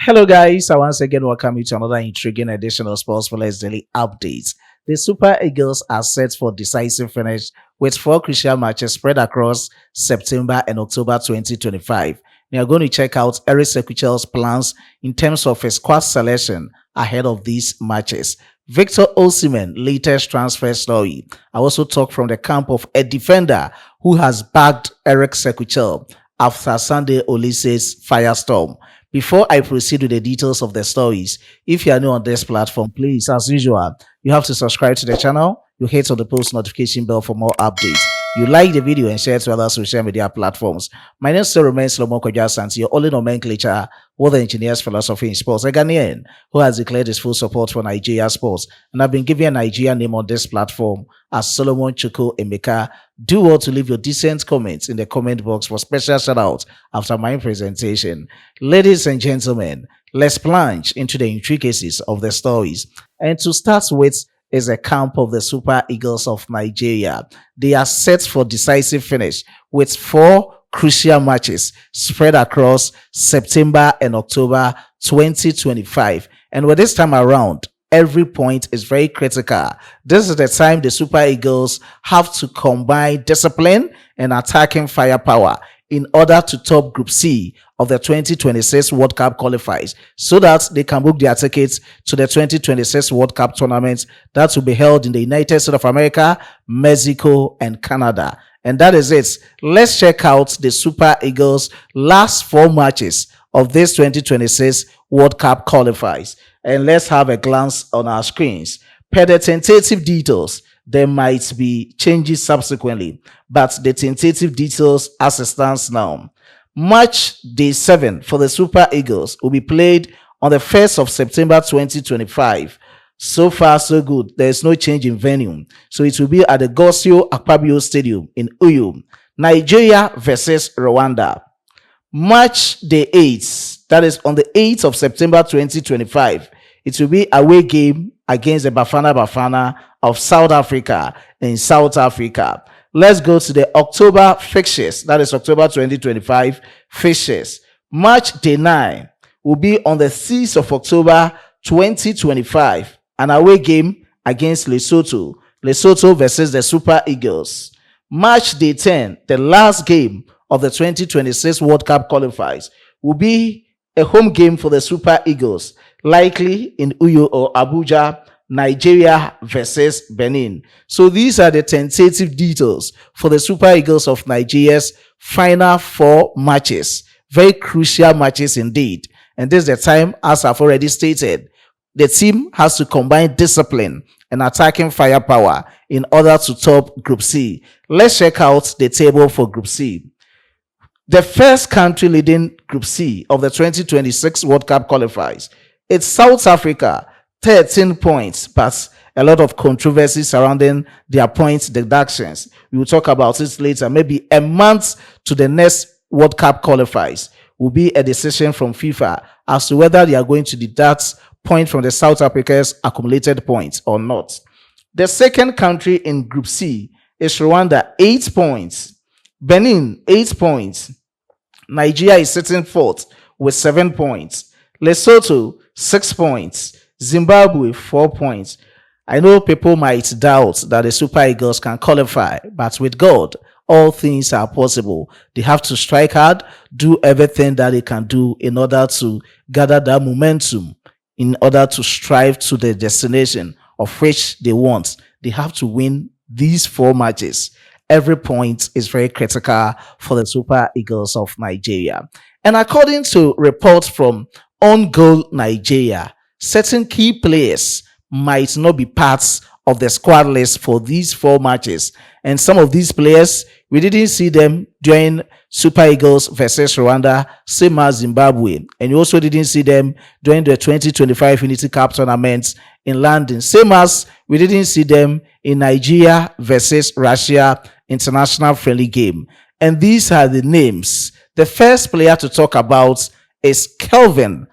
Hello, guys. I once again welcome you to another intriguing edition of Sports Pillars Daily Updates. The Super Eagles are set for decisive finish with four crucial matches spread across September and October 2025. We are going to check out Eric Sequichel's plans in terms of his squad selection ahead of these matches. Backed-Osimhen latest transfer story. I also talk from the camp of a defender who has backed Eric Sequichel after Sunday Olise's firestorm. Before I proceed with the details of the stories, if you are new on this platform, please, as usual, you have to subscribe to the channel. You hit on the post notification bell for more updates. You like the video and share it to other social media platforms. My name still remains Solomon Kojasanti, your only nomenclature with the engineer's philosophy in sports, a Ghanaian who has declared his full support for Nigeria sports. And I've been given a Nigerian name on this platform as Solomon Chuku Emeka. Do well to leave your decent comments in the comment box for special shout out after my presentation. Ladies and gentlemen, let's plunge into the intricacies of the stories. And to start with, is a camp of the Super Eagles of Nigeria. They are set for decisive finish with four crucial matches spread across September and October 2025. And with this time around, every point is very critical. This is the time the Super Eagles have to combine discipline and attacking firepower in order to top Group C of the 2026 World Cup qualifiers so that they can book their tickets to the 2026 World Cup tournament that will be held in the United States of America, Mexico, and Canada. And that is it. Let's check out the Super Eagles' last four matches of this 2026 World Cup qualifiers. And let's have a glance on our screens. Per the tentative details, there might be changes subsequently, but the tentative details as it stands now. Match day 7 for the Super Eagles will be played on the 1st of September 2025. So far, so good. There is no change in venue. So it will be at the Gosio Akpabio Stadium in Uyo. Nigeria versus Rwanda. Match day 8, that is on the 8th of September 2025. It will be away game against the Bafana of South Africa in South Africa. Let's go to the October fixtures. That is October 2025 fixtures. Match day 9 will be on the 6th of October 2025. An away game against Lesotho. Lesotho versus the Super Eagles. Match day 10, the last game of the 2026 World Cup qualifiers, will be a home game for the Super Eagles, likely in Uyo or Abuja, Nigeria versus Benin. So these are the tentative details for the Super Eagles of Nigeria's final four matches. Very crucial matches indeed. And this is the time, as I've already stated, the team has to combine discipline and attacking firepower in order to top Group C. Let's check out the table for Group C. The first country leading Group C of the 2026 World Cup qualifiers, it's South Africa, 13 points, but a lot of controversy surrounding their points deductions. We will talk about it later. Maybe a month to the next World Cup qualifiers will be a decision from FIFA as to whether they are going to deduct points from the South Africa's accumulated points or not. The second country in Group C is Rwanda, 8 points. Benin, 8 points. Nigeria is sitting fourth with 7 points. Lesotho, 6 points. Zimbabwe, 4 points. I know people might doubt that the Super Eagles can qualify, but with God, all things are possible. They have to strike hard, do everything that they can do in order to gather that momentum, in order to strive to the destination of which they want. They have to win these four matches. Every point is very critical for the Super Eagles of Nigeria. And according to reports from On Goal Nigeria, certain key players might not be parts of the squad list for these four matches. And some of these players, we didn't see them during Super Eagles versus Rwanda, same as Zimbabwe. And you also didn't see them during the 2025 Unity Cup tournament in London, same as we didn't see them in Nigeria versus Russia international friendly game. And these are the names. The first player to talk about is Kelvin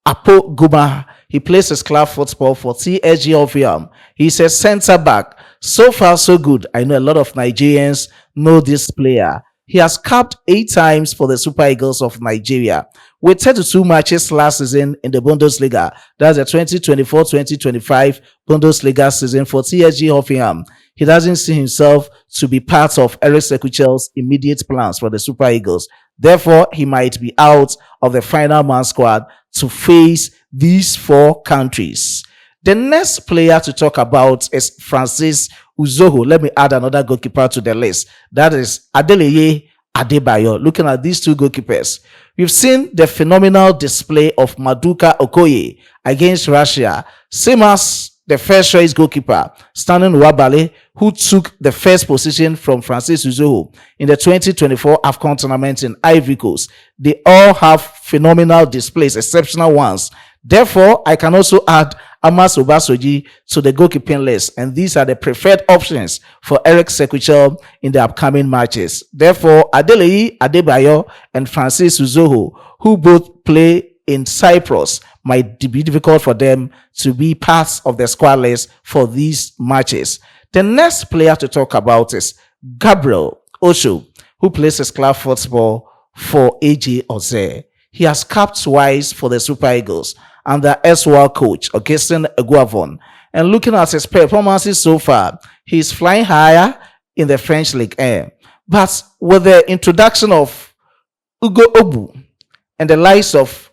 Apoguma. He plays his club football for TSG Oviam. He's a center back. So far, so good. I know a lot of Nigerians know this player. he has capped 8 times for the Super Eagles of Nigeria with 32 matches last season in the Bundesliga. That's the 2024-2025 Bundesliga season for TSG Hoffenheim. He doesn't see himself to be part of Eric Sequichel's immediate plans for the Super Eagles. Therefore, he might be out of the final man squad to face these 4 countries. The next player to talk about is Francis Uzoho. Let me add another goalkeeper to the list. That is Adeleye Adebayo. Looking at these 2 goalkeepers, we've seen the phenomenal display of Maduka Okoye against Russia, same as the first choice goalkeeper, Stanley Nwabali, who took the first position from Francis Uzoho in the 2024 AFCON tournament in Ivory Coast. They all have phenomenal displays, exceptional ones. Therefore, I can also add Amos Obasoji to the goalkeeping list, and these are the preferred options for Eric Sequichel in the upcoming matches. Therefore, Adeleye Adebayo and Francis Uzoho, who both play in Cyprus, might be difficult for them to be part of the squad list for these matches. The next player to talk about is Gabriel Osho, who plays his club football for AJ Oze. He has capped twice for the Super Eagles under SWL coach Augustin Eguavon. And looking at his performances so far, he's flying higher in the French League 1. But with the introduction of Ugo Obu and the likes of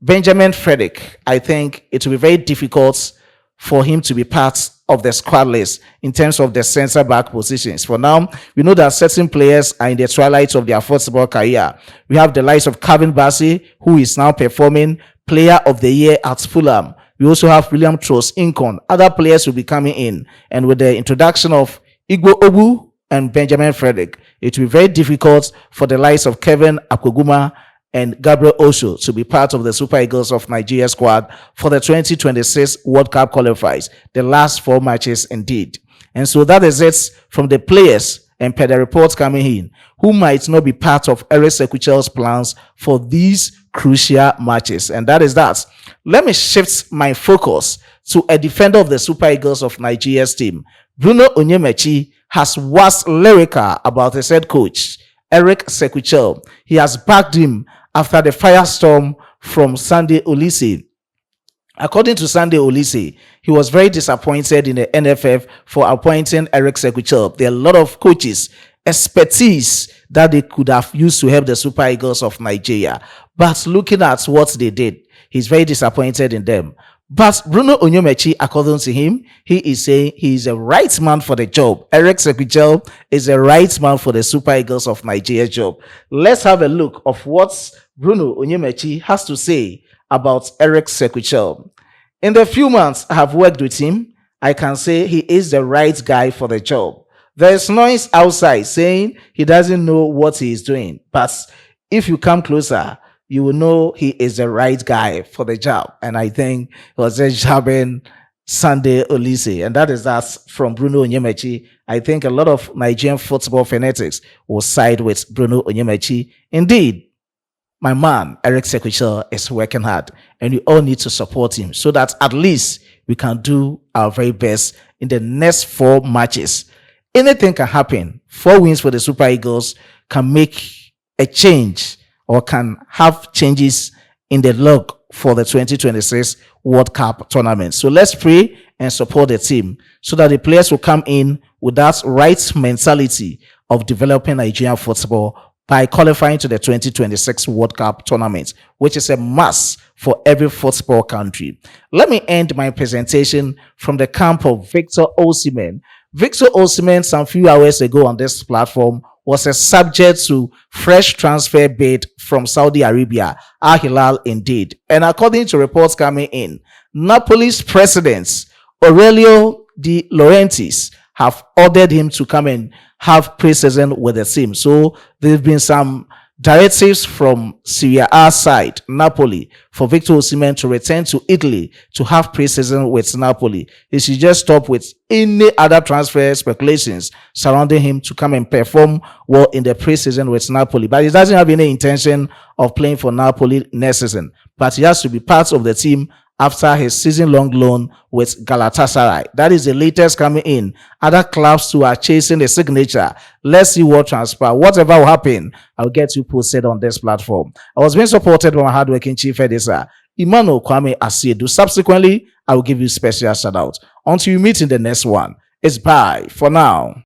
Benjamin Frederick, I think it will be very difficult for him to be part of the squad list in terms of the center back positions. For now, we know that certain players are in the twilight of their football career. We have the likes of Kevin Bassey, who is now performing Player of the Year at Fulham. We also have William Trost Incon. Other players will be coming in. And with the introduction of Igbo Obu and Benjamin Frederick, it will be very difficult for the likes of Kevin Akoguma and Gabriel Osho to be part of the Super Eagles of Nigeria squad for the 2026 World Cup qualifiers, the last 4 matches indeed. And so that is it from the players and per the reports coming in, who might not be part of Eric Sequichel's plans for these crucial matches. And that is that. Let me shift my focus to a defender of the Super Eagles of Nigeria's team. Bruno Onyemaechi has waxed lyrical about his head coach, Eric Sequichel. He has backed him after the firestorm from Sunday Olise. According to Sunday Olise, he was very disappointed in the NFF for appointing Eric Sequichel. There are a lot of coaches, expertise that they could have used to help the Super Eagles of Nigeria. But looking at what they did, he's very disappointed in them. But Bruno Onyemaechi, according to him, he is saying he is a right man for the job. Eric Sequichel is a right man for the Super Eagles of Nigeria job. Let's have a look of what Bruno Onyemaechi has to say about Eric Sequichel. In the few months I have worked with him, I can say he is the right guy for the job. There is noise outside saying he doesn't know what he is doing. But if you come closer, you will know he is the right guy for the job. And I think it was just jabbing Sunday Olise. And that is that from Bruno Onyemaechi. I think a lot of Nigerian football fanatics will side with Bruno Onyemaechi. Indeed, my man, Eric Sequichel, is working hard. And we all need to support him so that at least we can do our very best in the next 4 matches. Anything can happen. 4 wins for the Super Eagles can make a change or can have changes in the log for the 2026 World Cup tournament. So let's pray and support the team so that the players will come in with that right mentality of developing Nigerian football by qualifying to the 2026 World Cup tournament, which is a must for every football country. Let me end my presentation from the camp of Backed-Osimhen. Backed-Osimhen, some few hours ago on this platform, was a subject to fresh transfer bid from Saudi Arabia, Al Hilal indeed. And according to reports coming in, Napoli's presidents, Aurelio De Laurentiis, have ordered him to come and have pre-season with the team. So there have been some directives from Serie A side, Napoli, for Backed-Osimhen to return to Italy to have pre-season with Napoli. He should just stop with any other transfer speculations surrounding him to come and perform well in the pre-season with Napoli. But he doesn't have any intention of playing for Napoli next season. But he has to be part of the team after his season-long loan with Galatasaray. That is the latest coming in. Other clubs too are chasing the signature. Let's see what transpires. Whatever will happen, I'll get you posted on this platform. I was being supported by my hardworking chief editor, Emmanuel Kwame Asiedu. Subsequently, I will give you special shout out. Until you meet in the next one, it's bye for now.